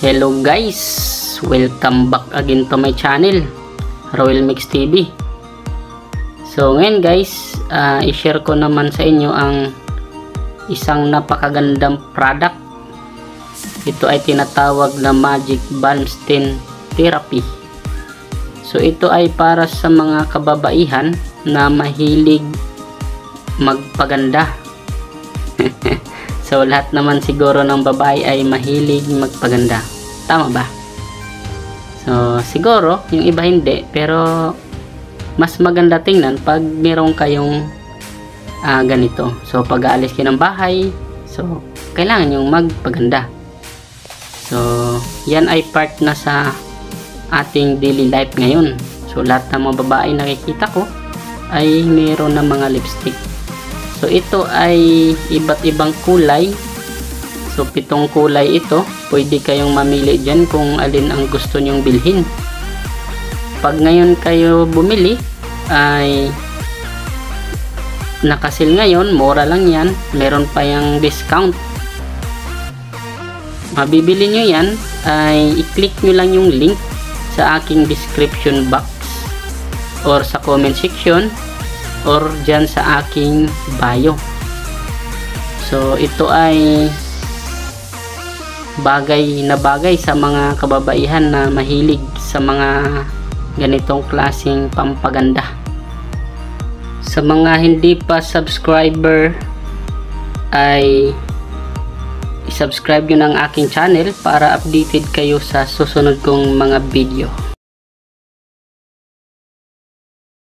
Hello guys, welcome back again to my channel, Royal Mix TV. So ngayon guys, i-share ko naman sa inyo ang isang napakagandang product. Ito ay tinatawag na Magic Balm Stain Therapy. So ito ay para sa mga kababaihan na mahilig magpaganda. So lahat naman siguro ng babae ay mahilig magpaganda, tama ba? So siguro yung iba hindi, pero mas maganda tingnan pag meron kayong ganito. So pag aalis kayo ng bahay, so kailangan yung magpaganda. So yan ay part na sa ating daily life ngayon. So lahat ng mga babae nakikita ko ay meron na mga lipstick. So ito ay iba't ibang kulay. So 7 kulay ito. Pwede kayong mamili dyan kung alin ang gusto nyong bilhin. Pag ngayon kayo bumili ay nakasil ngayon, mura lang yan. Meron pa yung discount. Mabibili nyo yan ay i-click nyo lang yung link sa aking description box or sa comment section or dyan sa aking bio. So ito ay bagay na bagay sa mga kababaihan na mahilig sa mga ganitong klaseng pampaganda. Sa mga hindi pa subscriber ay i-subscribe nyo ng aking channel para updated kayo sa susunod kong mga video.